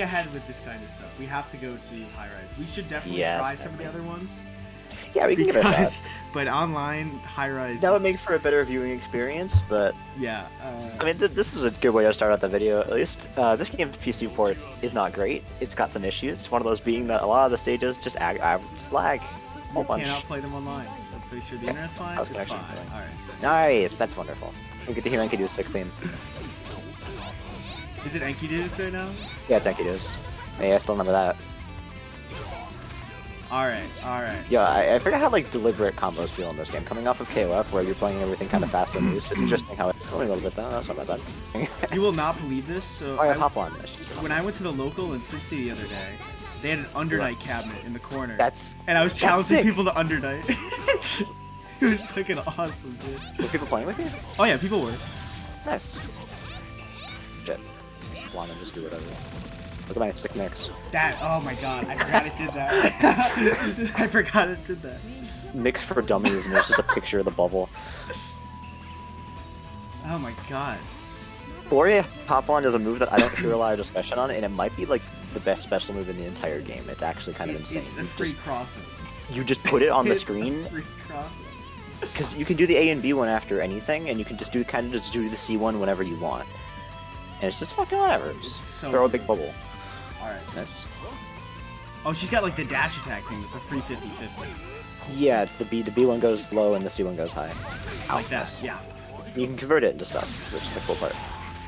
ahead with this kind of stuff, we have to go to High Rise. We should definitely try some of the other ones. Yeah, we can give it a shot. But online, High Rise... That would make for a better viewing experience, but... Yeah. I mean, this is a good way to start out the video, at least. This game's PC port is not great. It's got some issues. One of those being that a lot of the stages just lag. You cannot play them online. Let's make sure the internet's fine. It's fine. Alright. Nice, that's wonderful. We get to hear Enkidu's 6 theme. Is it Enkidu's right now? Yeah, it's Enkidu's. Hey, I still remember that. Alright. Yeah, I forgot how like deliberate combos feel in this game. Coming off of KOF, where you're playing everything kind of fast and loose, it's interesting how it's only a little bit though. That's not that bad. You will not believe this. So hop on. When I went to the local in 60 the other day, they had an Undernight cabinet in the corner. And I was challenging people to Undernight. It was fucking awesome, dude. Were people playing with you? Oh yeah, people were. Nice. Shit. Wanna just do whatever. Look at my stick mix. Oh my god, I forgot it did that. I forgot it did that. Mix for dummies, and there's just a picture of the bubble. Oh my god. Gloria Hop On is a move that I don't hear a lot of discussion on, and it might be like the best special move in the entire game. It's actually kind of insane. It's a free crossover. You just put it on the screen. Free crossover. Because you can do the A and B one after anything, and you can just do the C one whenever you want. And it's just fucking whatever. Just throw a big bubble. Alright. Nice. Oh, she's got like the dash attack thing. It's a free 50-50. Yeah, it's the B one goes low and the C one goes high. Like that, yeah. You can convert it into stuff, which is the cool part.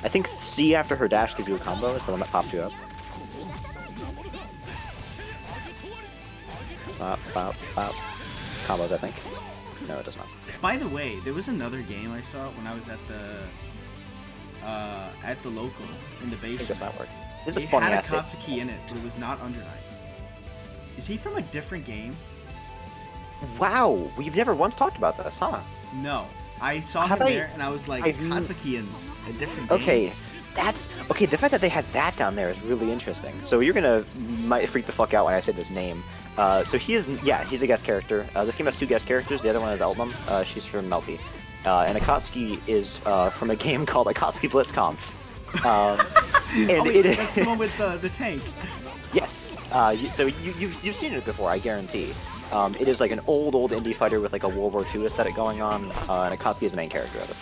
I think C after her dash gives you a combo, is the one that popped you up. Bop, bop, bop. Combos, I think. No, it does not. By the way, there was another game I saw when I was at the local in the basement. I think this might work. It's a funny ass. It had a Katsuki in it, but it was not Undernight. Is he from a different game? Wow, we've never once talked about this, huh? No, I saw him there, and I was like, Katsuki in a different game. Okay, okay. The fact that they had that down there is really interesting. So you're might freak the fuck out when I say this name. So he's a guest character. This game has 2 guest characters. The other one is Eltnum. She's from Melfi. And Akatsuki is from a game called Akatsuki Blitzkampf. That's the one with the tank. Yes. So you've seen it before, I guarantee. It is like an old indie fighter with like a World War II aesthetic going on, and Akatsuki is the main character of it.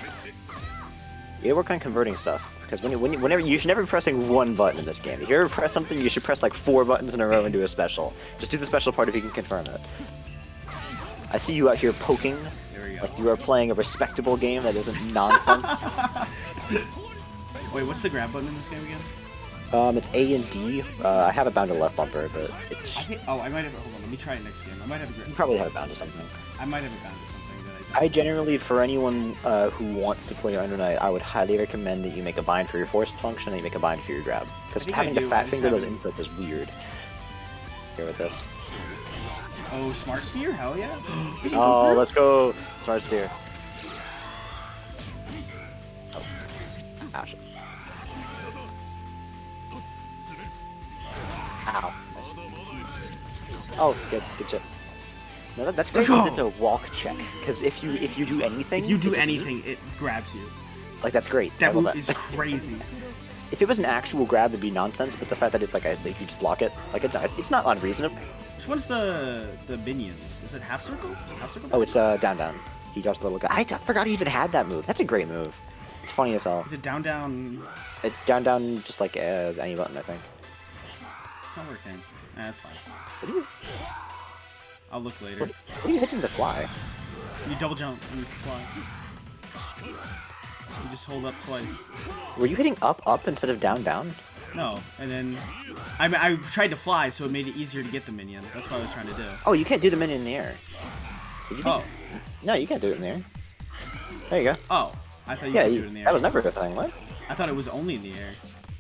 Yeah, work on converting stuff, because whenever you should never be pressing one button in this game. If you ever press something, you should press like 4 buttons in a row and do a special. Just do the special part if you can confirm it. I see you out here poking, like you are playing a respectable game that isn't nonsense. Wait, what's the grab button in this game again? It's A and D. I have it bound to left bumper, but it's... I might have it. Hold on, let me try it next game. I might have it. You probably have it bound to something. I might have it bound to something that I generally, for anyone who wants to play Undernight, I would highly recommend that you make a bind for your force function and you make a bind for your grab. Because having to fat finger those inputs is weird. Here with this. Oh, smart steer? Hell yeah. Oh, let's go. Smart steer. Oh. Ouch. Ow. Nice. Oh, good chip. No, that's great because it's a walk check. Because if you do anything, it grabs you. Like that's great. That move is crazy. If it was an actual grab, it'd be nonsense. But the fact that it's like you just block it, like it's not unreasonable. Which one's the minions? Is it half circle? Half circle? Oh, it's down. He does the little guy. I forgot he even had that move. That's a great move. It's funny as hell. Is it down? It's down, just like any button, I think. It's not working. Nah, that's fine. What are you? I'll look later. What are you hitting to fly? You double jump and you fly. You just hold up twice. Were you hitting up instead of down? No, and then I tried to fly, so it made it easier to get the minion. That's what I was trying to do. Oh, you can't do the minion in the air. Oh. No, you can't do it in the air. There you go. Oh, I thought you could do it in the air. That was never a thing, what? I thought it was only in the air.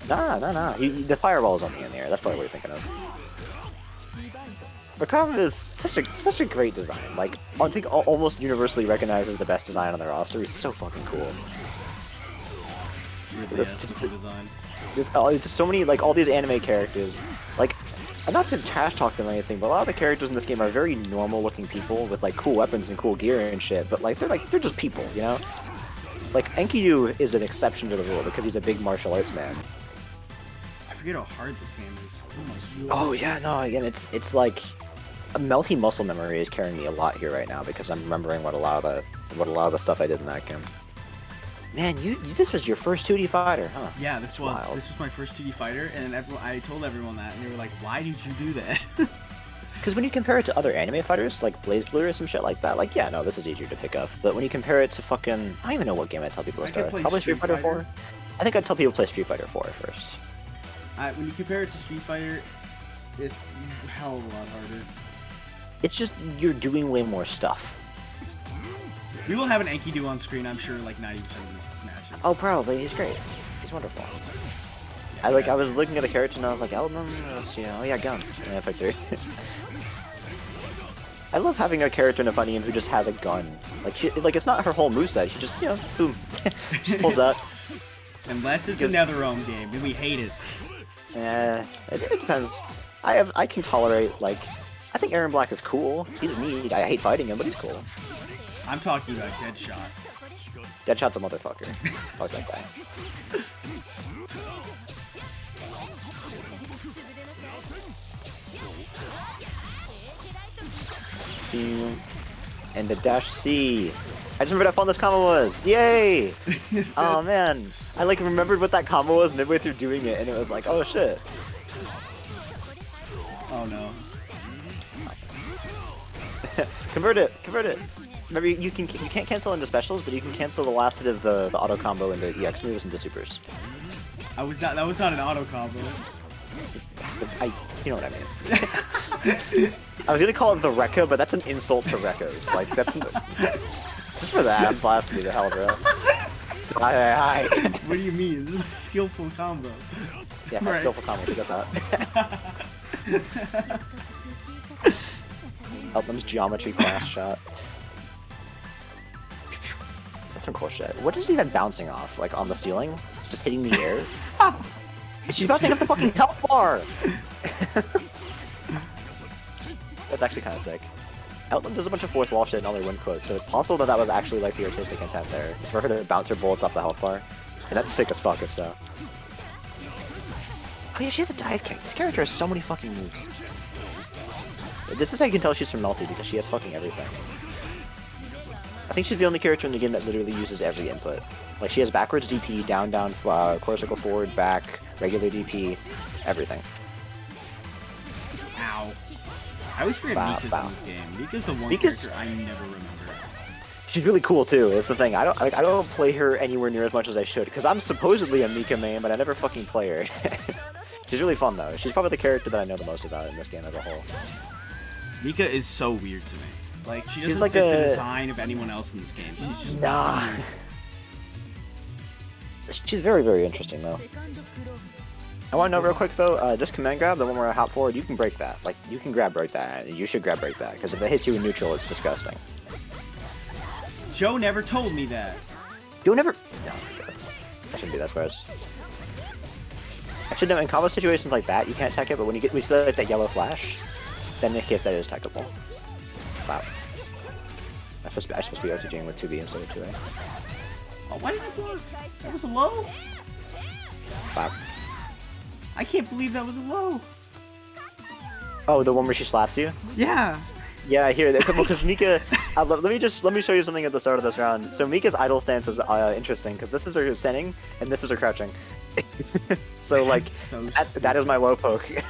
Nah. The fireball is only in the air. That's probably what you're thinking of. Rakava is such a great design. Like, I think almost universally recognized as the best design on the roster. He's so fucking cool. Really is a cool design. There's just so many, like, all these anime characters. Like, not to trash talk them or anything, but a lot of the characters in this game are very normal looking people with like cool weapons and cool gear and shit. But like they're just people, you know. Like Enkidu is an exception to the rule because he's a big martial arts man. forget how hard this game is. Oh, my God. Yeah, no, again, it's like a melty muscle memory is carrying me a lot here right now because I'm remembering what a lot of the stuff I did in that game. Man, this was your first 2D fighter, huh? Yeah, this was my first 2D fighter, and I told everyone that, and they were like, "Why did you do that?" Because when you compare it to other anime fighters, like BlazBlue or some shit like that, like, yeah, no, this is easier to pick up. But when you compare it to fucking... I don't even know what game I tell people to start. Probably Street Fighter 4? I think I'd tell people to play Street Fighter 4 first. When you compare it to Street Fighter, it's a hell of a lot harder. It's just, you're doing way more stuff. We will have an Enkidu on screen, I'm sure, like 90% of these matches. Oh, probably. He's great. He's wonderful. I was looking at the character and I was like, oh yeah, gun. And I picked her. I love having a character in a fighting game who just has a gun. Like it's not her whole moveset. She just, boom, just pulls out. Unless it's a NetherRealm game, then we hate it. It depends. I can tolerate, like, I think Aaron Black is cool. He's neat. I hate fighting him, but he's cool. I'm talking about Deadshot. Deadshot's a motherfucker. Fuck that guy. And the dash C. I just remembered how fun this combo was. Yay! Oh man, I remembered what that combo was midway through doing it, and it was like, oh shit. Oh no. Convert it. Remember, you can't cancel into specials, but you can cancel the last hit of the auto combo into EX moves into supers. That was not an auto combo. You know what I mean. I was gonna call it the Rekka, but that's an insult to Rekkas. Like, that's... Just for that, I'm blasting you to hell, bro. Hi. What do you mean? This is a skillful combo. Yeah, my skillful combo, she does that. Eltham's geometry class shot. That's some cool shit. What is he even bouncing off? Like, on the ceiling? It's just hitting the air? She's bouncing off the fucking health bar! That's actually kind of sick. Eltham does a bunch of fourth wall shit in all their win quotes, so it's possible that was actually like the artistic intent there. It's for her to bounce her bullets off the health bar. And that's sick as fuck if so. Oh yeah, she has a dive kick. This character has so many fucking moves. This is how you can tell she's from Melty, because she has fucking everything. I think she's the only character in the game that literally uses every input. Like, she has backwards DP, down, core circle forward, back, regular DP, everything. Ow. I always forget Mika's in this game. Mika's the one character I never remember. She's really cool too. That's the thing. I don't play her anywhere near as much as I should, because I'm supposedly a Mika main, but I never fucking play her. She's really fun though. She's probably the character that I know the most about in this game as a whole. Mika is so weird to me. Like, she doesn't fit the design of anyone else in this game. She's just weird. She's very, very interesting though. I want to know real quick though, this command grab, the one where I hop forward, you can break that. Like, you can break that, and you should break that, because if it hits you in neutral, it's disgusting. Joe never told me that. No, I shouldn't do that first. Actually, no, in combo situations like that, you can't tech it, but when you feel like that yellow flash, then in case that is techable. Wow. I'm supposed to be RTGing with 2B instead of 2A. Oh, why did I block? That was a low? Wow. I can't believe that was a low. Oh, the one where she slaps you? Yeah. Yeah, I hear that. Because Mika, let me show you something at the start of this round. So Mika's idle stance is interesting because this is her standing and this is her crouching. So like that is my low poke. She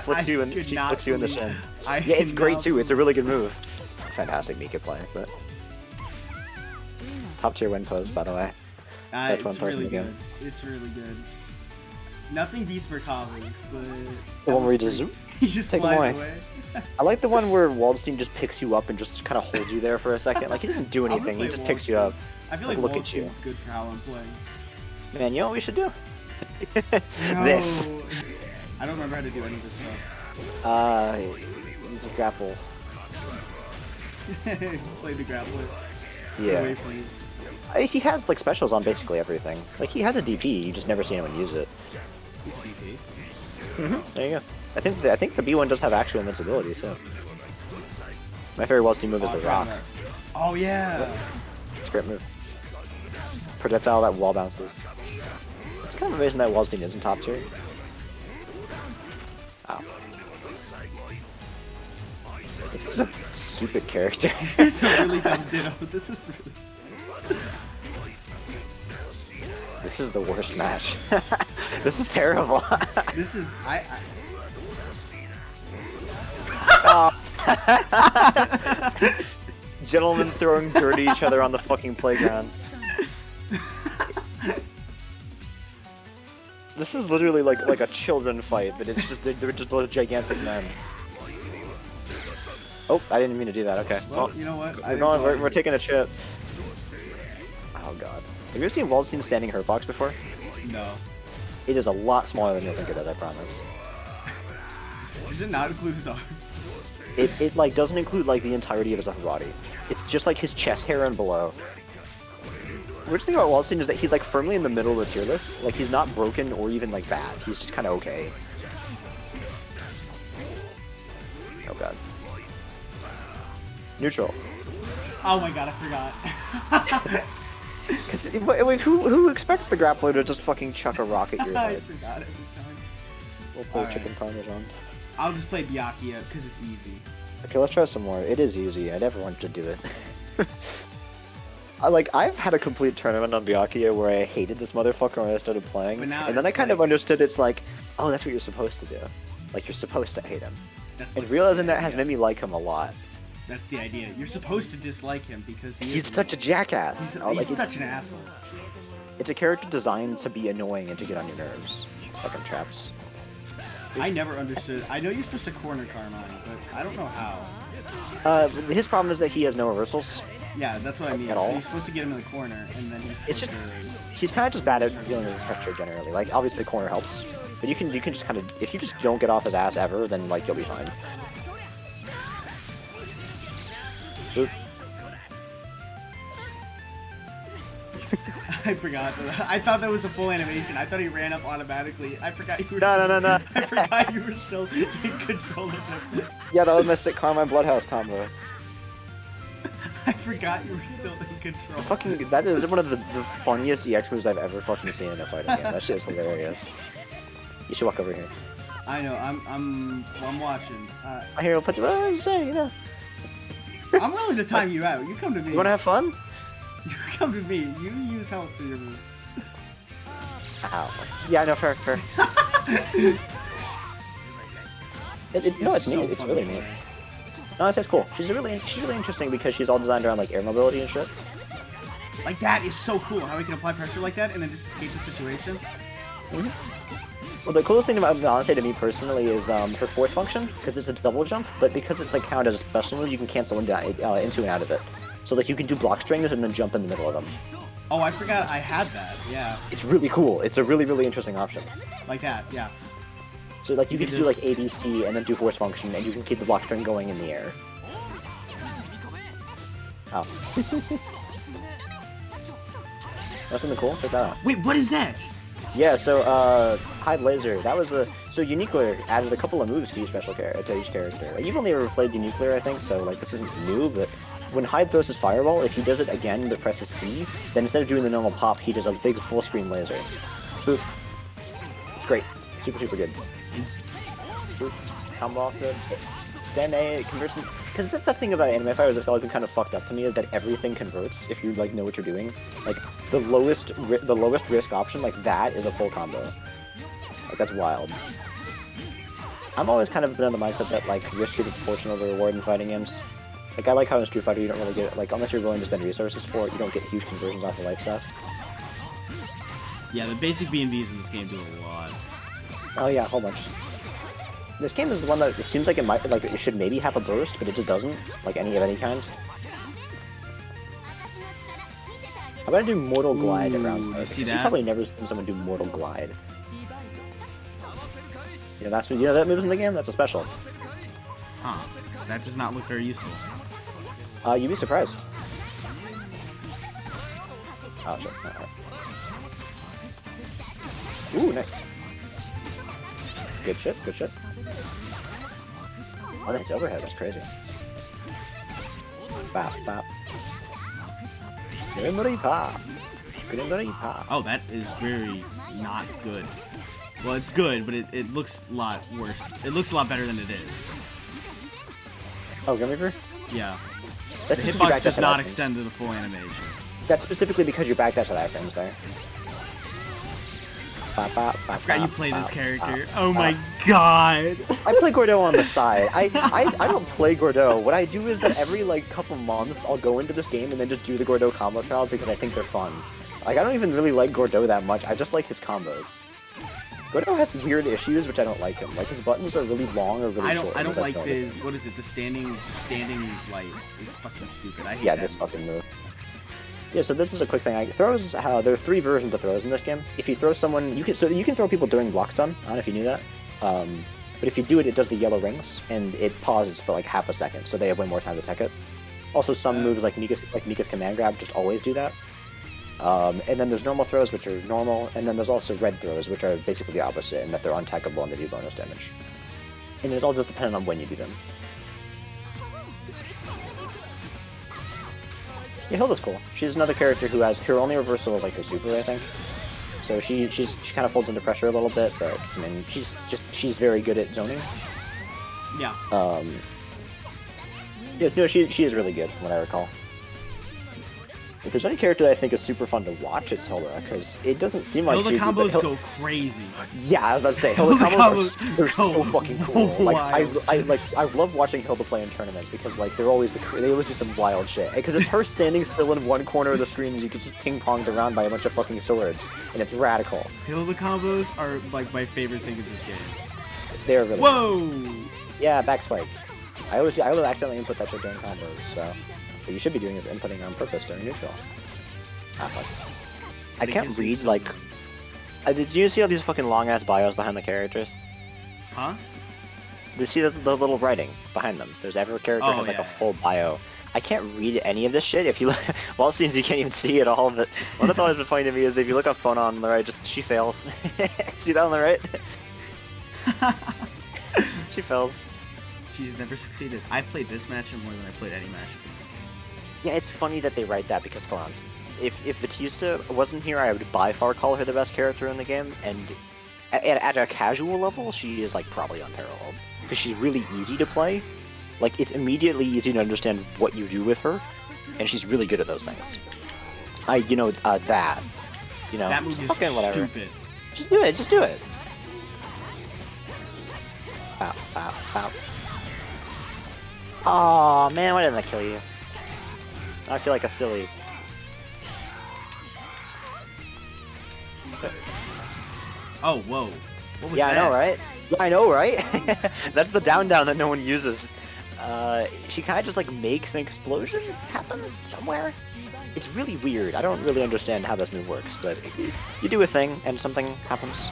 flicks you in the shin. Yeah, it's great too. It's a really good move. Fantastic Mika play, but top tier win pose, by the way. That's one really good. It's really good. Nothing beats Merkava's, but the one where he just flies away. I like the one where Waldstein just picks you up and just kind of holds you there for a second. Like, he doesn't do anything, he just picks you up. I feel like Waldstein's good for how I'm playing. Man, you know what we should do? No. This. I don't remember how to do any of this stuff. Use the grapple. Play the grappler. Yeah. He has like specials on basically everything. Like, he has a DP, you just never see anyone use it. He's DP. There you go. I think the B1 does have actual invincibility too. My favorite Waldstein move is the rock. Oh yeah. It's a great move. Projectile that wall bounces. It's kind of amazing that Waldstein isn't top tier. Wow. This is a stupid character. This is a really dumb ditto. This is really... This is the worst match. This is terrible. This is... Gentlemen throwing dirt at each other on the fucking playground. This is literally like a children fight, but it's just they're just both gigantic men. Oh, I didn't mean to do that. Okay. Well, you know what? We're taking a chip. Oh god. Have you ever seen Waldstein's standing hurt box before? No. It is a lot smaller than you'll think it is, I promise. Does it not include his arms? It like doesn't include like the entirety of his upper body. It's just like his chest hair and below. The weird thing about Waldstein is that he's like firmly in the middle of the tier list. Like he's not broken or even like bad. He's just kind of okay. Oh god. Neutral. Oh my god, I forgot. Because who expects the grappler to just fucking chuck a rock at your head? I forgot every time. We'll play chicken parmesan. I'll just play Byakuya because it's easy. Okay, let's try some more. It is easy. I never wanted to do it. I've had a complete tournament on Byakuya where I hated this motherfucker when I started playing, and then I kind of understood it's like, oh, that's what you're supposed to do. Like, you're supposed to hate him. And realizing that has made me like him a lot. That's the idea. You're supposed to dislike him because he's such a jackass. He's such an asshole. It's a character designed to be annoying and to get on your nerves. Fucking traps. I never understood. I know you're supposed to corner Carmine, but I don't know how. His problem is that he has no reversals. Yeah, that's what I mean. So you're supposed to get him in the corner, and then he's kind of just bad at dealing with pressure generally. Like, obviously the corner helps, but you can just kind of, if you just don't get off his ass ever, then like you'll be fine. Oop. I forgot. I thought that was a full animation. I thought he ran up automatically. I forgot you were No. I forgot you were still in control of him. Yeah, that was my sick Carmine Bloodhouse combo. I forgot you were still in control. That is one of the funniest EX moves I've ever fucking seen in a fighting game. That shit is hilarious. You should walk over here. I know. I'm watching. I hear. What I'm saying, you know. I'm willing to time you out. You come to me. You wanna have fun? You come to me. You use health for your moves. Ow. Yeah, no, fair. No, it's neat. It's really neat. No, it's cool. She's really interesting because she's all designed around like air mobility and shit. Like that is so cool. How we can apply pressure like that and then just escape the situation. Well, the coolest thing about Valente to me personally is her force function, because it's a double jump, but because it's like counted as a special move, you can cancel into and out of it. So like you can do block strings and then jump in the middle of them. Oh, I forgot I had that. Yeah. It's really cool. It's a really interesting option. Like that, yeah. So like you can just do like ABC and then do force function, and you can keep the block string going in the air. Oh. That's something cool. Check that out. Wait, what is that? Yeah, so Hide Laser. That was so Uniqueler added a couple of moves to each character. You've only ever played Uniqueler, I think, so like this isn't new, but when Hyde throws his fireball, if he does it again but presses C, then instead of doing the normal pop, he does a big full screen laser. Boop. It's great. Super good. Boop. Combo off good. Stand A converts. Because that's the thing about anime fighters that's always been kind of fucked up to me, is that everything converts if you like know what you're doing. Like the lowest risk option, like that, is a full combo. Like that's wild. I'm always kind of been on the mindset that like risk is proportional to reward in fighting games. Like I like how in Street Fighter you don't really get like unless you're willing to spend resources for it, you don't get huge conversions off the light stuff. Yeah, the basic B&Bs in this game do a lot. Oh yeah, a whole bunch. This game is the one that it seems like it might it should maybe have a burst, but it just doesn't, like any kind. How about I do Mortal Glide around? You see that? You've probably never seen someone do Mortal Glide. You know that move's in the game. That's a special. Huh? That does not look very useful. You'd be surprised. Oh shit! Ooh, nice. Good shit. Oh, that's overhead. That's crazy. Bop. Pop. Oh, that is very not good. Well, it's good, but it looks a lot worse. It looks a lot better than it is. Oh, Grim Reaper? Yeah. That's the hitbox does not extend to the full animation. That's specifically because you backdash at iframes there. I forgot you play this character. Oh my god! I play Gordeau on the side. I don't play Gordeau. What I do is that every like couple months I'll go into this game and then just do the Gordeau combo trials because I think they're fun. Like I don't even really like Gordeau that much. I just like his combos. Gordeau has weird issues which I don't like him. Like his buttons are really long or really short. I don't like his what is it? The standing light is fucking stupid. I hate that. Yeah, this fucking move. Yeah, so this is a quick thing. Throws, there are 3 versions of throws in this game. If you throw someone, you can throw people during block stun. I don't know if you knew that. But if you do it, it does the yellow rings, and it pauses for like half a second, so they have way more time to tech it. Also, some moves like Mika's command grab just always do that. And then there's normal throws, which are normal, and then there's also red throws, which are basically the opposite, in that they're untechable and they do bonus damage. And it's all just dependent on when you do them. Yeah, Hilda's cool. She's another character who has her only reversal is like her super, I think. So she kind of folds under pressure a little bit, but I mean she's very good at zoning. Yeah. Yeah, no, she is really good from what I recall. If there's any character that I think is super fun to watch, it's Hilda, because it doesn't seem like Hilda combos go crazy. Yeah, I was about to say Hilda combos are so fucking cool. Like I love watching Hilda play in tournaments because like they always do some wild shit. Because it's her standing still in one corner of the screen as you get just ping ponged around by a bunch of fucking swords, and it's radical. Hilda combos are like my favorite thing in this game. They're really Whoa! Yeah, back spike. I always accidentally input that shit during combos, so. What you should be doing is inputting on purpose during neutral. I can't read, like... did you see all these fucking long-ass bios behind the characters? Huh? Did you see the little writing behind them? There's every character has, like, a full bio. I can't read any of this shit. If you look... Well, it seems you can't even see it all, but one that's always been funny to me is if you look up phone on the right, she fails. See that on the right? She fails. She's never succeeded. I played this match more than I played any match. Yeah, it's funny that they write that because Phonons. If Batista wasn't here, I would by far call her the best character in the game, and at a casual level, she is like probably unparalleled because she's really easy to play. Like it's immediately easy to understand what you do with her, and she's really good at those things. That move is fucking whatever. Stupid. Just do it. Just do it. Ow! Ow! Ow! Aw, man, why didn't that kill you? I feel like a silly. Oh, whoa. What was that? I know, right? Yeah, I know, right? That's the down that no one uses. She kind of just like makes an explosion happen somewhere. It's really weird. I don't really understand how this move works, but you do a thing and something happens.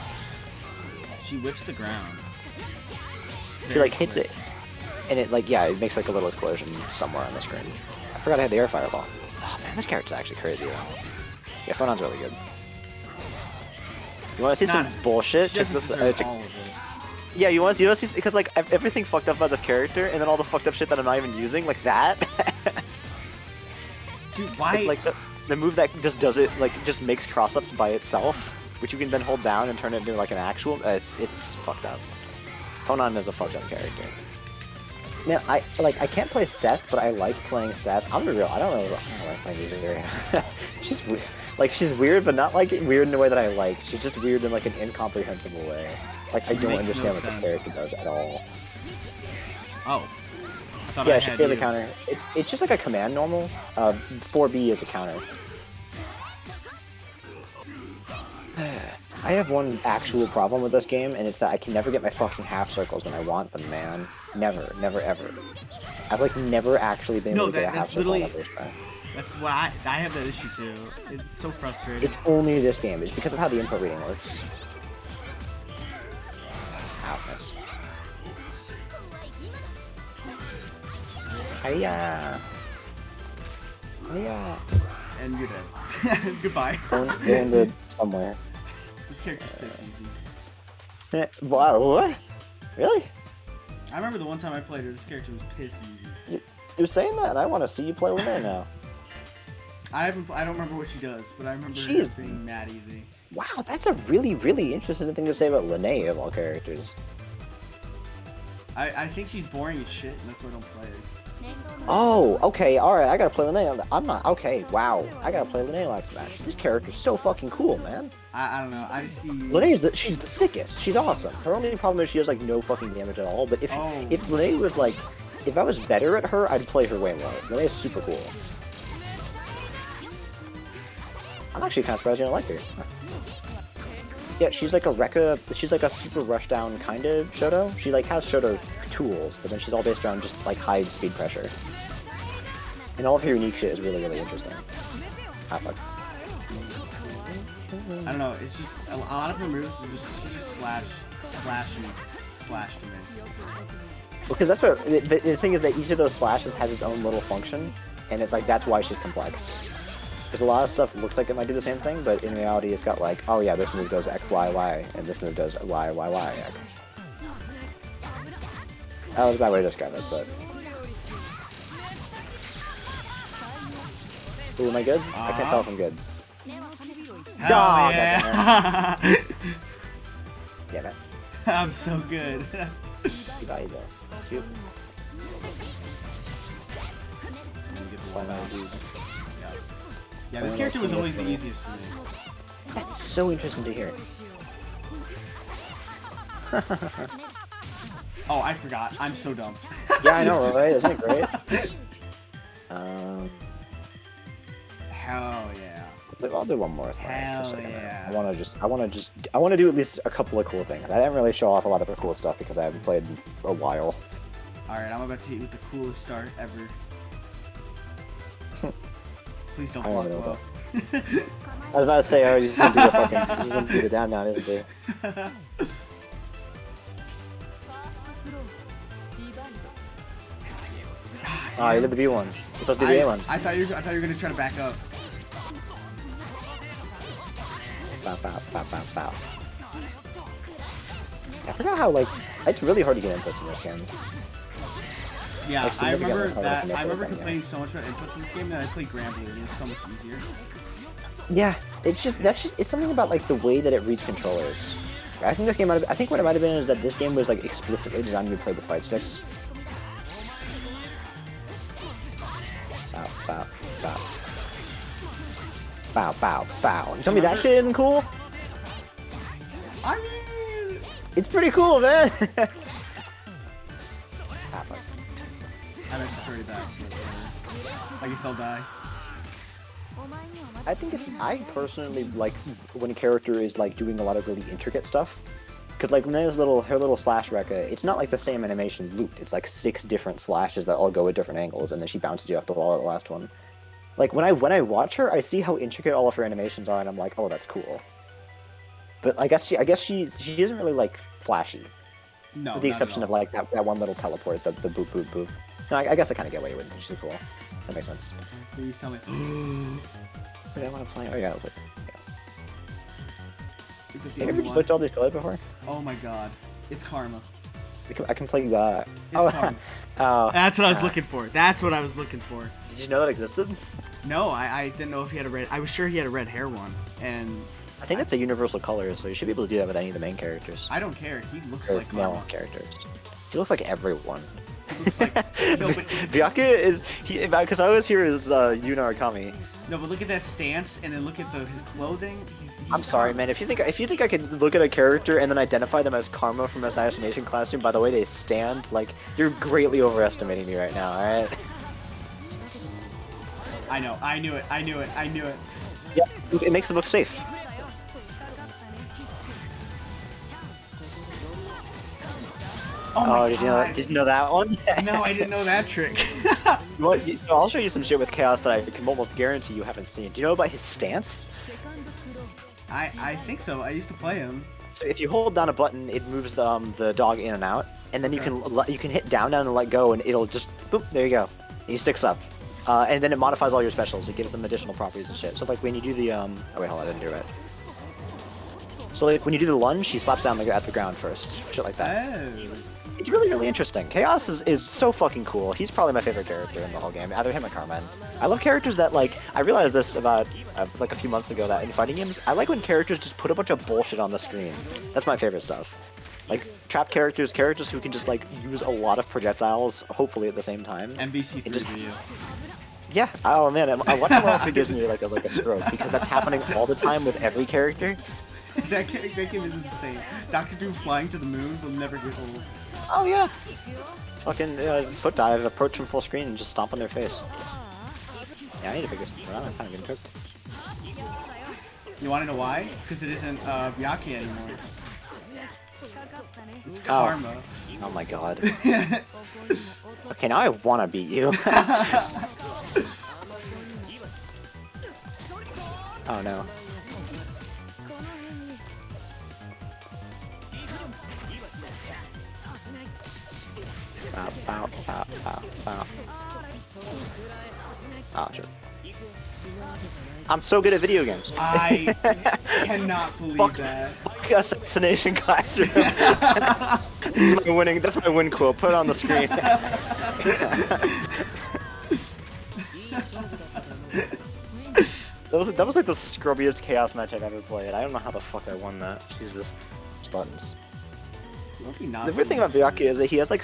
She whips the ground. She like hits it, and it like it makes like a little explosion somewhere on the screen. I forgot I had the air fireball. Oh man, this character's actually crazy though. Yeah, Phonon's really good. You want to see some bullshit? Check this. Yeah, you want to see because like everything fucked up about this character, and then all the fucked up shit that I'm not even using, like that. Dude, why? Like the move that just does it, like just makes cross-ups by itself, which you can then hold down and turn it into like an actual. It's fucked up. Phonon is a fucked up character. Man, I can't play Seth, but I like playing Seth. I'm real. I don't like playing these area. She's weird. Like she's weird, but not like weird in a way that I like. She's just weird in like an incomprehensible way. Like I don't understand what this character does at all. Oh. I thought yeah, she plays a counter. It's just like a command normal. 4B is a counter. I have one actual problem with this game, and it's that I can never get my fucking half circles when I want them, man. Never, never, ever. I've like never actually been able to get a half circle on the first try. That's what I have that issue too. It's so frustrating. It's only this game. It's because of how the input reading works. Ow, miss. Hiya. Hiya. And you're dead. Goodbye. Going to somewhere. This character's piss easy. Wow, what? Really? I remember the one time I played her, this character was piss easy. You're saying that, and I want to see you play with her now. I don't remember what she does, but I remember her being mad easy. Wow, that's a really, really interesting thing to say about Linnea of all characters. I think she's boring as shit, and that's why I don't play her. Oh, okay, alright, I gotta play Linnea. I'm not, okay, wow. I gotta play Linnea like Smash. This character's so fucking cool, man. I don't know, I just see... Linnea's she's the sickest. She's awesome. Her only problem is she has, like, no fucking damage at all, but if Linnea was, like... If I was better at her, I'd play her way more. Linnea's super cool. I'm actually kind of surprised you don't like her. Yeah, she's like a Rekka, she's like a super rushdown kind of Shoto. She like has Shoto tools, but then she's all based around just like high speed pressure. And all of her unique shit is really, really interesting. Ah, fuck. I don't know, it's just, a lot of her moves are just, she just slash to me. Because that's what, the thing is that each of those slashes has its own little function, and it's like, that's why she's complex. Because a lot of stuff looks like it might do the same thing, but in reality it's got like, oh yeah, this move does X, Y, Y, and this move does Y, Y, Y, X. That was a bad way to describe it, but... Ooh, am I good? I can't tell if I'm good. Hell yeah! Yeah, man. I'm so good. Shoot. Yeah, this character was always the easiest for me. That's so interesting to hear. Oh, I forgot. I'm so dumb. Yeah, I know, right? Isn't it great? Hell yeah. I'll do one more. Hell yeah. I want to do at least a couple of cool things. I didn't really show off a lot of the cool stuff because I haven't played in a while. Alright, I'm about to hit you with the coolest start ever. Please don't block low. I was about to say, oh, he's just gonna do the fucking, he's gonna do the down, isn't he? Oh, you did the B one. You're supposed to do the A one. I thought you were gonna try to back up. Bow, bow, bow, bow, bow. I forgot how, like, it's really hard to get inputs in this game. Yeah, I remember that. I remember complaining so much about inputs in this game that I played Granblue and it was so much easier. Yeah, it's just, it's something about, like, the way that it reads controllers. I think this game I think what it might have been is that this game was, like, explicitly designed to be played with fight sticks. Bow, bow, bow. Bow, bow, bow. You tell me that shit isn't cool? I mean... It's pretty cool, man! I meant to throw you back. I guess I'll die. I think it's, I personally like when a character is like doing a lot of really intricate stuff. Cause like Linnea's her little slash Rekka, it's not like the same animation loop. It's like 6 different slashes that all go at different angles and then she bounces you off the wall at the last one. Like when I watch her, I see how intricate all of her animations are and I'm like, oh, that's cool. But I guess she isn't really like flashy. No, with the exception of like that one little teleport, the boop boop boop. No, I guess I kind of get why you wouldn't think she's cool. That makes sense. Please tell me. Wait, I want to play. Oh yeah, wait. Is it the have you ever flipped all these colors before? Oh my god, it's Karma. I can play. Karma. Oh, that's what I was looking for. That's what I was looking for. Did you know that existed? No, I didn't know if he had a red. I was sure he had a red hair one, and I think that's a universal color, so you should be able to do that with any of the main characters. I don't care. He looks like Karma. No characters. He looks like everyone. He looks like no, but Byakuya is because I always hear is Yuna Akami. No, but look at that stance, and then look at his clothing. He's I'm sorry, man. If you think I could look at a character and then identify them as Karma from Assassination Classroom by the way they stand, like you're greatly overestimating me right now. All right. I know. I knew it. Yeah, it makes it look safe. Oh, did you know that one? No, I didn't know that trick. I'll show you some shit with Chaos that I can almost guarantee you haven't seen. Do you know about his stance? I think so. I used to play him. So if you hold down a button, it moves the dog in and out, and then you can hit down and let go, and it'll just boop. There you go. And he sticks up, and then it modifies all your specials. It gives them additional properties and shit. So like when you do the oh wait, hold on, I didn't do it. So like when you do the lunge, he slaps down at the ground first, shit like that. Oh. It's really, really interesting. Chaos is so fucking cool. He's probably my favorite character in the whole game, either him or Carmine. I love characters that, like, I realized this about, like, a few months ago, that in fighting games, I like when characters just put a bunch of bullshit on the screen. That's my favorite stuff. Like, trap characters who can just, like, use a lot of projectiles, hopefully at the same time. MVC just, for you. Yeah, oh man, I watch him if it gives me, like a stroke, because that's happening all the time with every character. that game is insane. Dr. Doom flying to the moon will never get old. Oh yeah. Fucking foot dive, approach from full screen and just stomp on their face. Yeah, I need to figure something out. I'm kind of getting cooked. You want to know why? Because it isn't Byakuya anymore. It's karma. Oh my god. Okay, now I want to beat you. Oh no. Bow, bow, bow, bow, bow. Oh, shit. I'm so good at video games. I cannot believe that. Fuck Assassination Classroom. That's my win quote. Put it on the screen. That was like the scrubbiest Chaos match I've ever played. I don't know how the fuck I won that. Jesus. Buttons. The weird thing about Byakuya is that he has like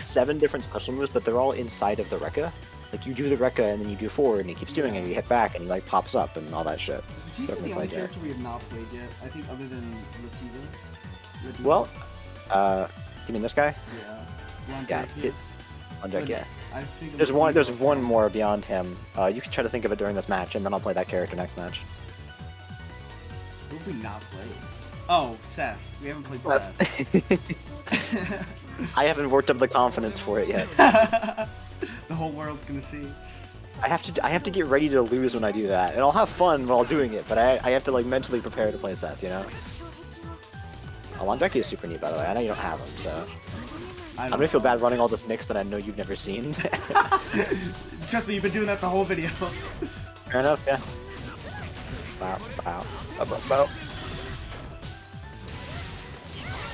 7 different special moves, but they're all inside of the Rekka. Like you do the Rekka and then you do forward and he keeps doing it and you hit back and he like pops up and all that shit. Is Batista the only character we have not played yet? I think other than Lativa? Well, you mean this guy? Yeah. Yeah. There's one more beyond him. You can try to think of it during this match and then I'll play that character next match. Who have we not played? Oh, Seth. We haven't played Seth. I haven't worked up the confidence for it yet. The whole world's gonna see. I have to get ready to lose when I do that, and I'll have fun while doing it. But I have to like mentally prepare to play Seth, you know. Undernight is super neat, by the way. I know you don't have him, so I'm gonna feel bad running all this mix that I know you've never seen. Trust me, you've been doing that the whole video. Fair enough, yeah. Bow, bow, bow, bow, bow.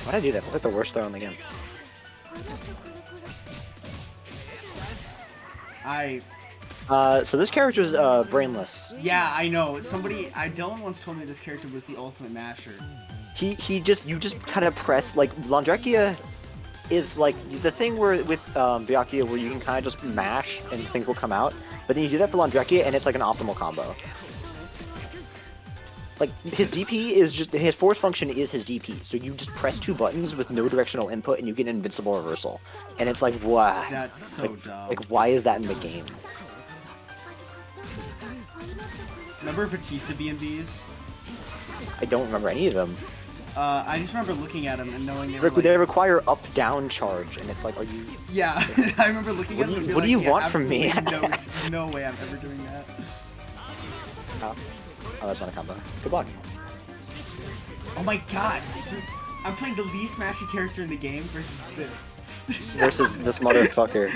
Why'd I do that? That's like the worst throw in the game. So this character's brainless. Yeah, I know. Dylan once told me this character was the ultimate masher. You just kind of press, like, Landrekia is like the thing where with Byakuya where you can kind of just mash and things will come out, but then you do that for Landrekia and it's like an optimal combo. Like, his DP is just, his force function is his DP, so you just press 2 buttons with no directional input and you get an invincible reversal. And it's like, wow. That's so dumb. Like, why is that in the game? Remember Batista B&Bs? I don't remember any of them. I just remember looking at them and knowing they require up-down charge, and it's like, are you... Yeah, I remember looking at them and being what do you want from me? No way I'm ever doing that. Oh, that's not a combo. Good luck. Oh my god, dude, I'm playing the least mashy character in the game versus this. Versus this motherfucker.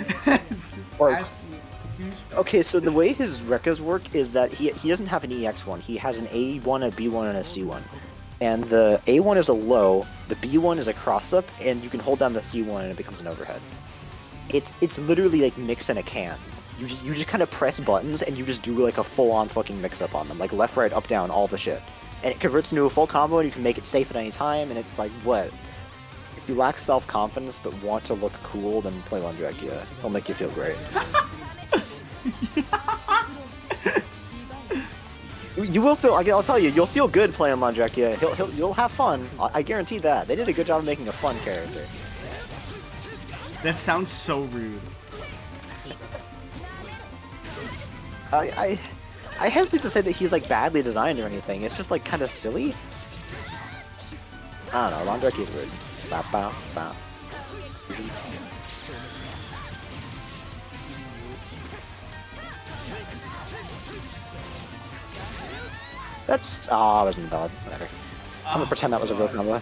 Okay, so the way his Rekkas work is that he doesn't have an EX1. He has an A1, a B1, and a C1. And the A1 is a low, the B1 is a cross-up, and you can hold down the C1 and it becomes an overhead. It's literally like mix in a can. You just kind of press buttons and you just do like a full-on fucking mix-up on them, like left, right, up, down, all the shit. And it converts into a full combo and you can make it safe at any time, and it's like, what? If you lack self-confidence but want to look cool, then play Landrekia. It'll make you feel great. You will feel, I'll tell you, you'll feel good playing Landrekia. You'll have fun. I guarantee that. They did a good job of making a fun character. That sounds so rude. I hesitate to say that he's like badly designed or anything. It's just like kind of silly. I don't know. Landrekia is weird. Bow, bow, bow. That's that wasn't valid. Whatever. I'm gonna pretend that was a real combo.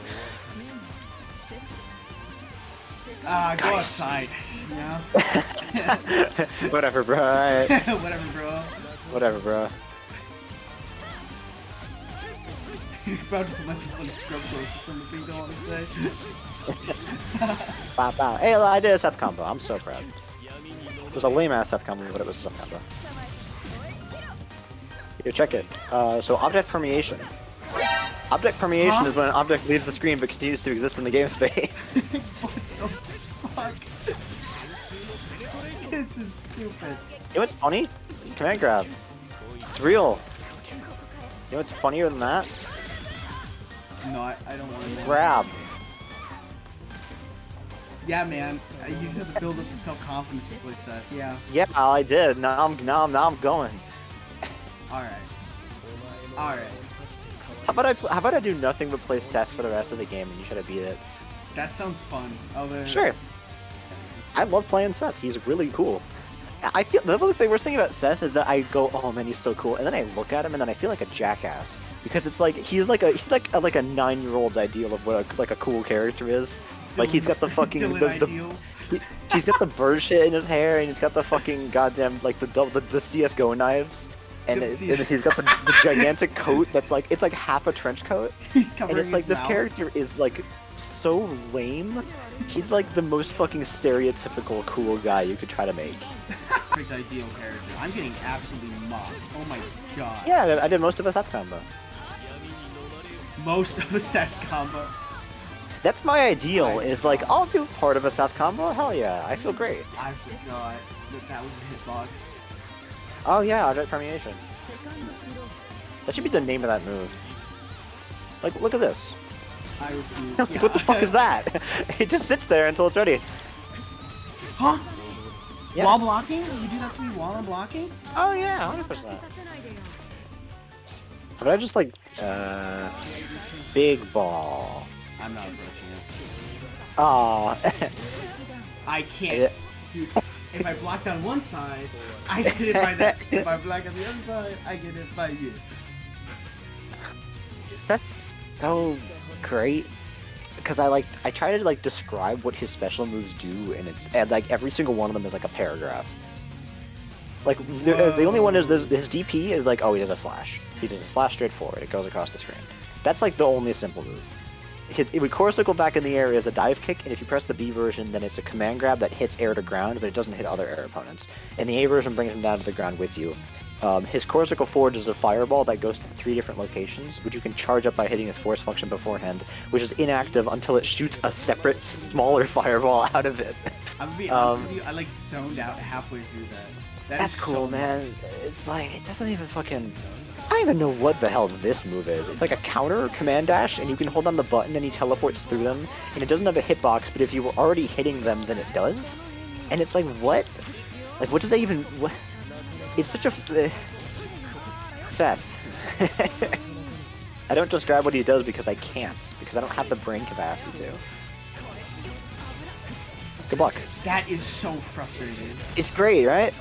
Go outside. Yeah. Whatever, bro. Whatever, bro. Whatever, bro. You're about to put myself on a scrub coat for some of the things I want to say. Bow, bow. Hey, I did a Seth combo. I'm so proud. It was a lame-ass Seth combo, but it was a Seth combo. Here, check it. So object permeation. Object permeation is when an object leaves the screen but continues to exist in the game space. What the fuck? This is stupid. You know what's funny? Command grab. It's real. You know what's funnier than that? No, I don't want to. Grab. Yeah, man. You just have to build up the self-confidence to play Seth. Yeah. Yeah, I did. Now I'm going. All right. All right. How about I do nothing but play Seth for the rest of the game and you try to beat it? That sounds fun. Sure. I love playing Seth. He's really cool. I feel the other thing, worst thing about Seth is that I go, oh man, he's so cool, and then I look at him and then I feel like a jackass because it's like he's like a 9-year-old's ideal of what a cool character is. Like he's got the fucking he's got the bird shit in his hair and he's got the fucking goddamn like the CS:GO knives. And he's got the gigantic coat that's like it's like half a trench coat. He's covering and it's like his this mouth. character is like so lame. He's like the most fucking stereotypical cool guy you could try to make. Perfect ideal character. I'm getting absolutely mocked. Oh my god. Yeah, I did most of a Seth combo. Most of a Seth combo. That's my ideal. Is like I'll do part of a Seth combo. Hell yeah, I feel great. I forgot that was a hitbox. Oh yeah, object permeation. That should be the name of that move. Like, look at this. I refuse. Like, what the fuck is that? It just sits there until it's ready. Huh? Yeah. While blocking? You do that to me while I'm blocking? Oh yeah, 100%. But I just like, big ball. I'm not approaching it. Aw. I can't. Dude, if I blocked on one side, I get it by that. If I block on the other side, I get it by you. That's so great. Because I try to like describe what his special moves do, and like every single one of them is like a paragraph. Like the only one is his DP is like, oh, he does a slash. He does a slash straight forward. It goes across the screen. That's like the only simple move. It would core circle back in the air as a dive kick, and if you press the B version, then it's a command grab that hits air to ground, but it doesn't hit other air opponents. And the A version brings him down to the ground with you. His core circle forward is a fireball that goes to 3 different locations, which you can charge up by hitting his force function beforehand, which is inactive until it shoots a separate, smaller fireball out of it. I'm gonna be honest with you, I like zoned out halfway through that. That's cool, man. It's like, it doesn't even fucking... I don't even know what the hell this move is. It's like a counter command dash, and you can hold on the button and he teleports through them, and it doesn't have a hitbox, but if you were already hitting them, then it does? And it's like, what? Like, what does that even... What? It's such a... Seth. I don't describe what he does because I can't, because I don't have the brain capacity to. Good luck. That is so frustrating. It's great, right?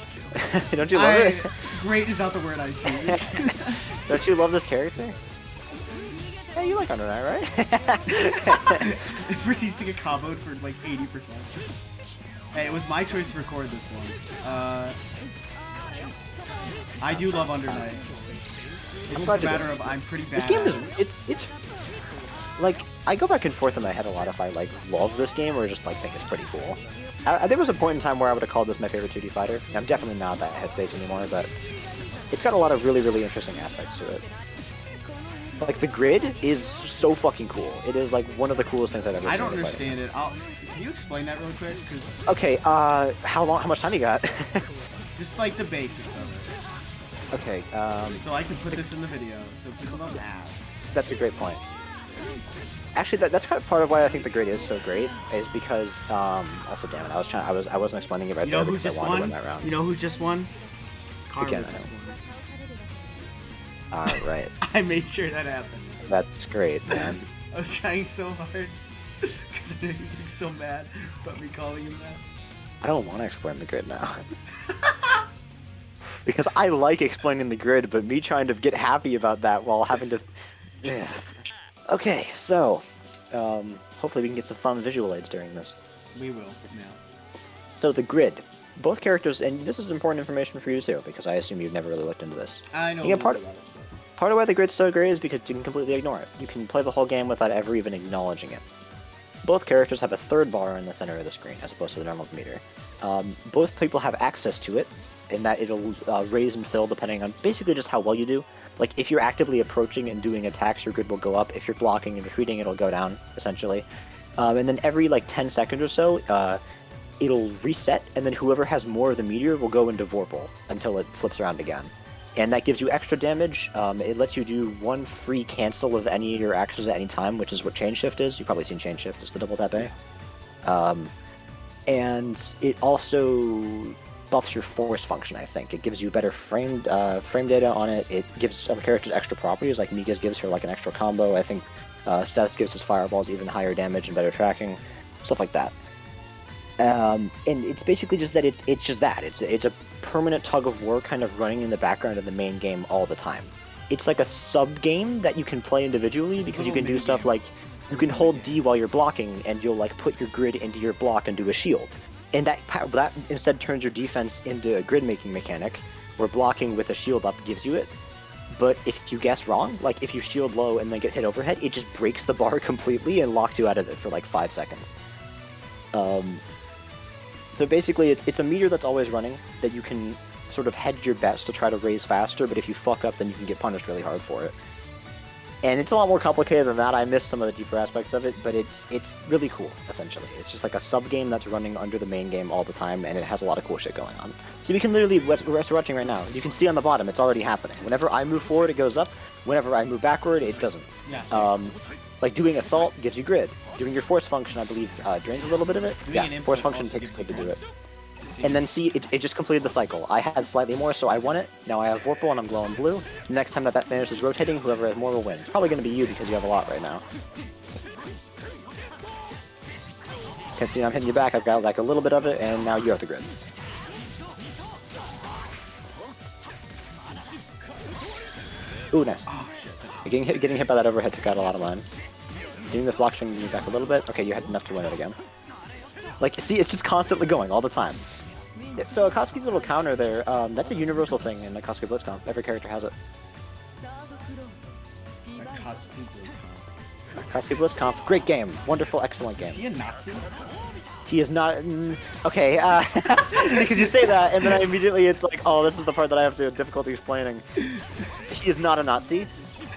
Don't you love it? Great is not the word I choose. Don't you love this character? Yeah, you like Undernight, right? It proceeds to get comboed for like 80%. Hey, it was my choice to record this one. I do love Undernight. It's just a matter of I'm pretty bad. This game is it's like I go back and forth in my head a lot if I like love this game or just like think it's pretty cool. There was a point in time where I would have called this my favorite 2D fighter. I'm definitely not that headspace anymore, but it's got a lot of really, really interesting aspects to it. Like the grid is so fucking cool. It is like one of the coolest things I've ever seen. I don't understand it. Can you explain that real quick? Cause okay, how much time you got? Just like the basics of it. Okay, so I can put this in the video, so people don't ask. That's a great point. Actually, that's kind of part of why I think the grid is so great, is because, also, damn it, I wasn't explaining it right there because I wanted to win that round. You know who just won? Again, I know. Alright. I made sure that happened. That's great, man. I was trying so hard, because I know you're getting so mad about me calling him that. I don't want to explain the grid now. Because I like explaining the grid, but me trying to get happy about that while having to... Yeah. Okay, so, hopefully we can get some fun visual aids during this. We will, yeah. So the grid. Both characters, and this is important information for you too, because I assume you've never really looked into this. I know part of why the grid's so great is because you can completely ignore it. You can play the whole game without ever even acknowledging it. both characters have a third bar in the center of the screen as opposed to the normal meter. Both people have access to it, in that it'll raise and fill depending on basically just how well you do. Like, if you're actively approaching and doing attacks, your grid will go up. If you're blocking and retreating, it'll go down, essentially. And then every, like, 10 seconds or so, it'll reset, and then whoever has more of the meteor will go into Vorpal until it flips around again. And that gives you extra damage. It lets you do one free cancel of any of your actions at any time, which is what Chain Shift is. You've probably seen Chain Shift, it's the double tap A. And it also buffs your force function, I think. It gives you better frame data on it. It gives some characters extra properties, like Mika's gives her like an extra combo. I think Seth gives his fireballs even higher damage and better tracking, stuff like that. And it's basically just that it's just that. It's a permanent tug of war kind of running in the background of the main game all the time. It's like a sub-game that you can play individually because you can do stuff like, you can hold D while you're blocking and you'll like put your grid into your block and do a shield. And that instead turns your defense into a grid making mechanic, where blocking with a shield up gives you it. But if you guess wrong, like if you shield low and then get hit overhead, it just breaks the bar completely and locks you out of it for like 5 seconds. So basically it's a meter that's always running, that you can sort of hedge your bets to try to raise faster, but if you fuck up then you can get punished really hard for it. And it's a lot more complicated than that. I missed some of the deeper aspects of it, but it's really cool, essentially. It's just like a sub-game that's running under the main game all the time, and it has a lot of cool shit going on. So we can literally, we're watching right now, you can see on the bottom, it's already happening. Whenever I move forward, it goes up. Whenever I move backward, it doesn't. Yeah. Like doing Assault gives you grid. Doing your Force function, I believe, drains a little bit of it. Yeah, Force function takes grid to do it. And then see, it just completed the cycle. I had slightly more, so I won it. Now I have Vorpal and I'm glowing blue. Next time that finishes rotating, whoever has more will win. It's probably going to be you because you have a lot right now. Can see I'm hitting you back. I've got like a little bit of it, and now you have the grid. Ooh, nice. Oh, shit. Getting hit by that overhead took out a lot of mine. Doing this block string, you back a little bit. Okay, you had enough to win it again. Like, see, it's just constantly going all the time. Yeah, so Akatsuki's little counter there, that's a universal thing in Akatsuki BlitzConf. Every character has it. Akatsuki BlitzConf, great game. Wonderful, excellent game. Is he a Nazi? He is not... okay, because you say that, and then immediately it's like, oh, this is the part that I have to difficulty explaining. He is not a Nazi.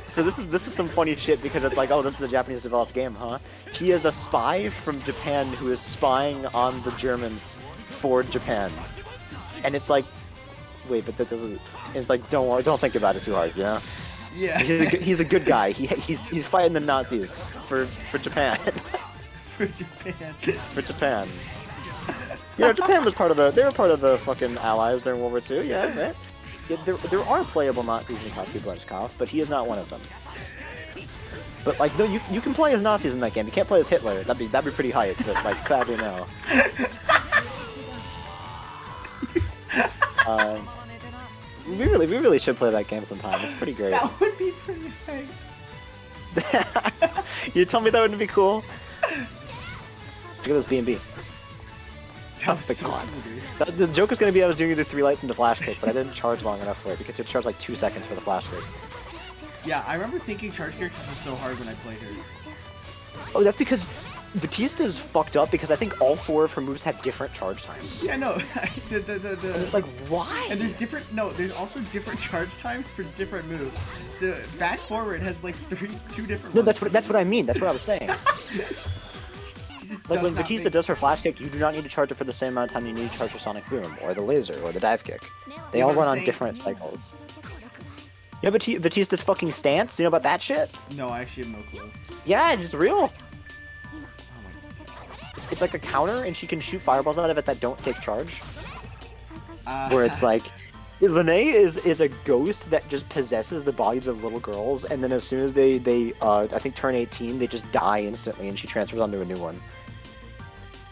So this is some funny shit because it's like, oh, this is a Japanese developed game, huh? He is a spy from Japan who is spying on the Germans for Japan. And it's like, wait, but that doesn't... It's like, don't worry, don't think about it too hard, you know? Yeah. He's a good guy. He's fighting the Nazis for Japan. For Japan. For Japan. Yeah, Japan was part of they were part of the fucking Allies during World War II, yeah, right? Yeah, there are playable Nazis in Akatsuki BlitzConf, but he is not one of them. But like, no, you can play as Nazis in that game. You can't play as Hitler. That'd be pretty hype, but like, sadly no. We really should play that game sometime. It's pretty great. That would be pretty hype. You told me that wouldn't be cool. Look at this B&B. That was so cool. The joke was going to be I was doing you the 3 lights into flash kick, but I didn't charge long enough for it because it charged like 2 seconds for the flash kick. Yeah, I remember thinking charge characters were so hard when I played her. Oh, that's because Batista is fucked up because I think all 4 of her moves have different charge times. Yeah, no. And it's like, why? And there's also different charge times for different moves. So back forward has like 2 different No, that's what I mean. That's what I was saying. Like when Batista does her flash kick, you do not need to charge it for the same amount of time you need to charge your sonic boom, or the laser, or the dive kick. They all run on different cycles. Yeah, but Batista's fucking stance, you know about that shit? No, I actually have no clue. Yeah, it's real. Oh my God. It's like a counter, and she can shoot fireballs out of it that don't take charge. Where it's like, Lene is a ghost that just possesses the bodies of little girls, and then as soon as they I think turn 18, they just die instantly, and she transfers onto a new one.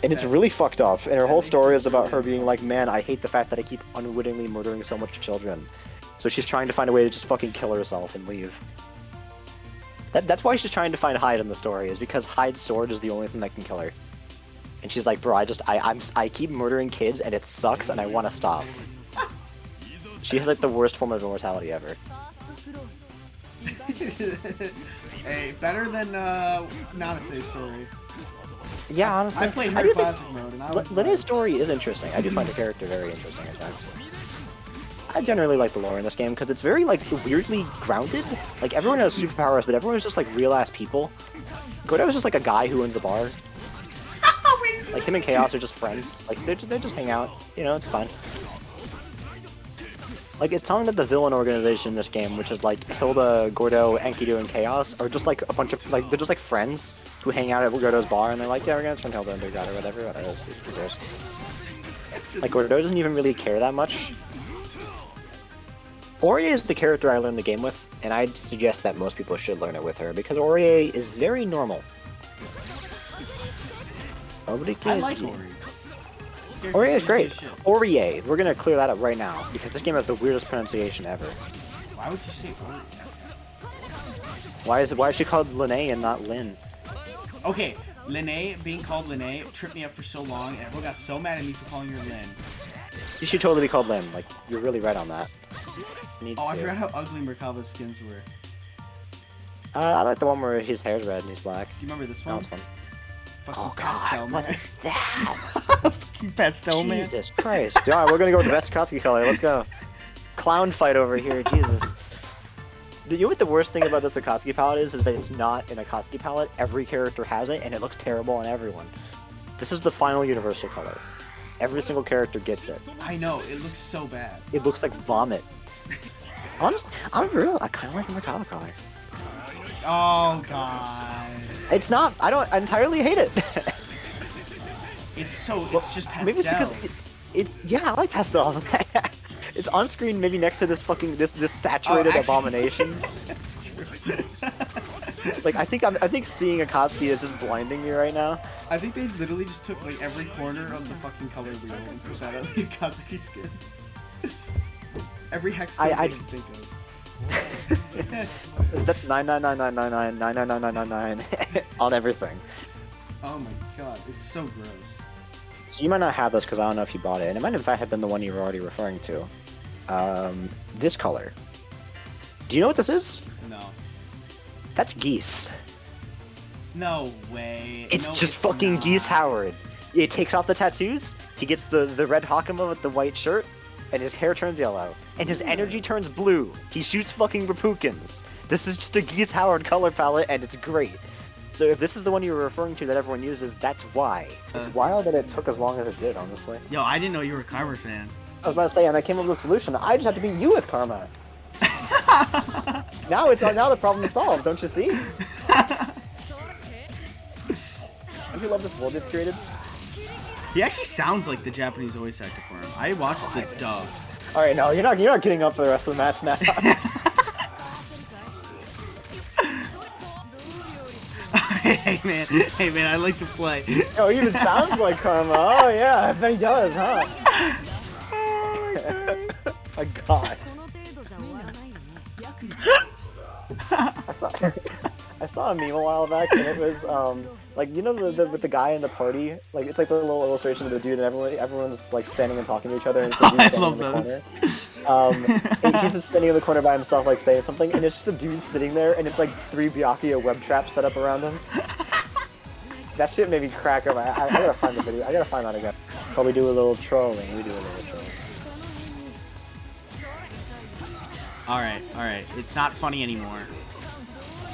And it's really fucked up, and her whole story is about her being like, man, I hate the fact that I keep unwittingly murdering so much children. So she's trying to find a way to just fucking kill herself and leave. That's why she's trying to find Hyde in the story, is because Hyde's sword is the only thing that can kill her. And she's like, bro, I keep murdering kids and it sucks and I want to stop. She has like the worst form of immortality ever. Hey, better than Nanase's story. Yeah, honestly. I played her classic mode, and I was Linnea's story is interesting. I do find the character very interesting, in fact. I generally like the lore in this game because it's very, like, weirdly grounded. Like, everyone has superpowers, but everyone's just, like, real-ass people. Gordo's just, like, a guy who owns a bar. Like, him and Chaos are just friends. Like, they just hang out. You know, it's fun. Like, it's telling that the villain organization in this game, which is, like, Hilda, Gordo, Enkidu, and Chaos, are just, like, a bunch of, like, they're just, like, friends who hang out at Gordo's bar, and they're like, yeah, we're gonna turn Hilda into God or whatever. Who cares? Like, Gordo doesn't even really care that much. Aurier is the character I learned the game with, and I'd suggest that most people should learn it with her, because Aurier is very normal. Nobody can... I like Aurier. Aurier is great. Aurier. We're gonna clear that up right now, because this game has the weirdest pronunciation ever. Why would you say Aurier? Why is she called Linne and not Lynn? Okay, Linne, being called Linne, tripped me up for so long, and everyone got so mad at me for calling her Lynn. You should totally be called Lynn. Like, you're really right on that. I forgot how ugly Merkava's skins were. I like the one where his hair's red and he's black. Do you remember this one? That one's fun. Fucking oh pastel, god, man. what is that? Fucking pastel, man. Jesus Christ. Alright, we're gonna go with the best Akatsuki color. Let's go. Clown fight over here, Jesus. You know what the worst thing about this Akatsuki palette is that it's not an Akatsuki palette. Every character has it, and it looks terrible on everyone. This is the final universal color. Every single character gets it. I know, it looks so bad. It looks like vomit. Honestly, I kind of like the Merkava color. Oh god. It's not. I entirely hate it. It's just pastel. Maybe it's because it's yeah, I like pastels. It's on screen, maybe next to this fucking this saturated abomination. That's true. Like I think seeing Akatsuki is just blinding me right now. I think they literally just took like every corner of the fucking color wheel and put that on the Akatsuki skin. Every hex code I can think of. That's 99999999999 on everything. Oh my god, it's so gross. So you might not have this because I don't know if you bought it, and it might in fact have been the one you were already referring to. This color. Do you know what this is? No. That's Geese. No way. It's just fucking not. Geese Howard. It takes off the tattoos. He gets the red Hakama with the white shirt. And his hair turns yellow. And his energy turns blue. He shoots fucking Repukins. This is just a Geese Howard color palette, and it's great. So if this is the one you were referring to that everyone uses, that's why. It's wild that it took as long as it did, honestly. Yo, I didn't know you were a Karma fan. I was about to say, and I came up with a solution. I just have to beat you with Karma. now the problem is solved, don't you see? Don't you love this world they've created? He actually sounds like the Japanese voice actor for him. I watched the dub. All right, no, you're not getting up for the rest of the match now. Hey man, I like to play. Oh, he even sounds like Karma. Oh yeah, I bet he does, huh? Oh my god. I saw a meme a while back, and it was like, you know, with the guy in the party, like it's like the little illustration of the dude, and everyone's like standing and talking to each other, and it's the dude standing in the corner. And he's just standing in the corner by himself, like saying something, and it's just a dude sitting there, and it's like 3 Byakuya web traps set up around him. That shit made me crack up. I gotta find the video. I gotta find that again. But we do a little trolling. Alright. It's not funny anymore.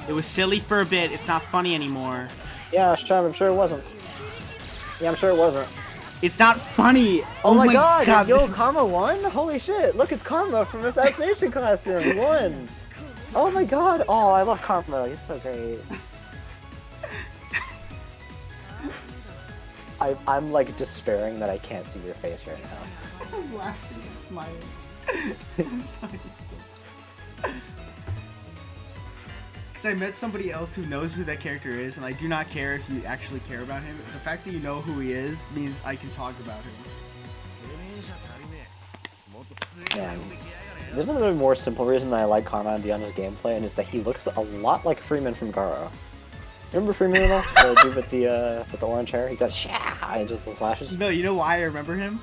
It was silly for a bit. It's not funny anymore. Yeah, I'm sure it wasn't. Yeah, I'm sure it wasn't. It's not funny. Oh my god. Yo, Karma won? Holy shit. Look, it's Karma from Assassination Classroom. He won. Oh my god. Oh, I love Karma. He's so great. I'm like despairing that I can't see your face right now. I'm laughing and smiling. I'm sorry. Because I met somebody else who knows who that character is, and I do not care if you actually care about him. The fact that you know who he is means I can talk about him. Yeah, there's another more simple reason that I like Karma beyond his gameplay, and is that he looks a lot like Freeman from Garo. Remember Freeman at all? The dude with the orange hair? He goes shah and just flashes. No, you know why I remember him?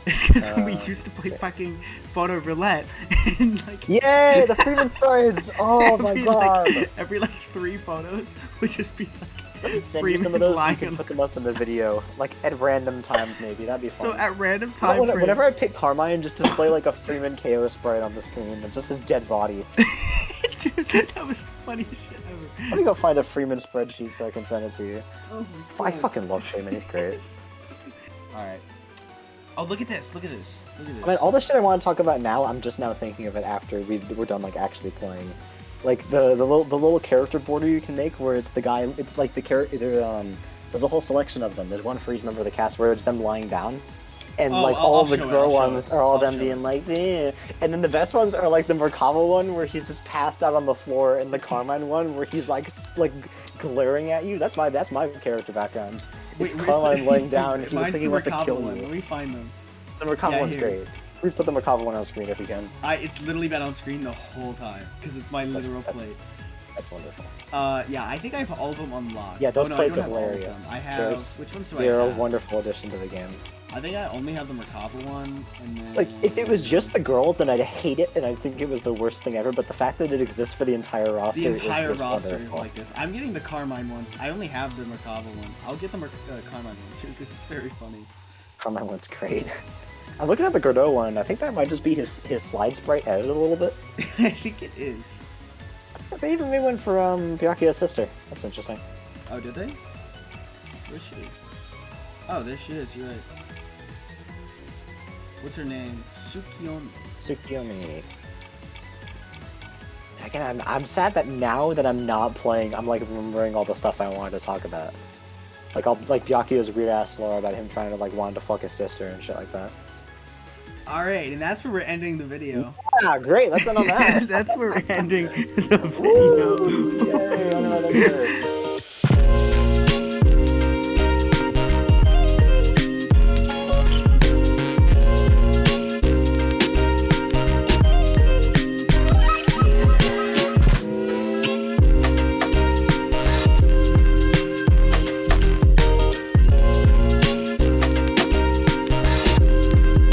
It's because when we used to play fucking photo roulette, and like yay, the Freeman sprites! Oh my god! Every 3 photos would just be like Let me send you some of those so you can put them up in the video, like at random times maybe. That'd be fun. So at random times. Whenever I pick Carmine, just display like a Freeman KO sprite on the screen of just his dead body. Dude, that was the funniest shit ever. Let me go find a Freeman spreadsheet so I can send it to you. Oh my God. I fucking love Freeman. He's great. All right. Oh, look at this! Look at this! Look at this! I mean, all the shit I want to talk about now, I'm just now thinking of it after we're done like actually playing. Like the little character border you can make, where it's the guy. It's like the character. There's a whole selection of them. There's one for each member of the cast where it's them lying down, and like all the girl ones are all them being like, eh. And then the best ones are like the Merkava one where he's just passed out on the floor, and the Carmine one where he's like glaring at you. That's my character background. It's Carmine laying down. He looks like he wants to kill you. Let me find them. The Merkava one's great. Please put the Merkava one on screen if you can. It's literally been on screen the whole time because it's my literal plate. That's wonderful. Yeah, I think I have all of them unlocked. Yeah, those plates are hilarious. I have. Which ones do I have? They're a wonderful addition to the game. I think I only have the Merkava one, and then... Like, if it was just the girls, then I'd hate it, and I'd think it was the worst thing ever, but the fact that it exists for the entire roster is wonderful. Like this. I'm getting the Carmine ones. I only have the Merkava one. I'll get the Carmine one, too, because it's very funny. Carmine one's great. I'm looking at the Godot one, I think that might just be his slide sprite edited a little bit. I think it is. They even made one for Byakuya's sister. That's interesting. Oh, did they? Where's she? Oh, there she is, you're right. What's her name? Tsukiyomi. Again, I'm sad that now that I'm not playing, I'm like remembering all the stuff I wanted to talk about. Like Byakuya's weird ass lore about him trying to like wanting to fuck his sister and shit like that. Alright, and that's where we're ending the video. Yeah, great, let's end on that. That's where we're ending the video. Ooh, yay,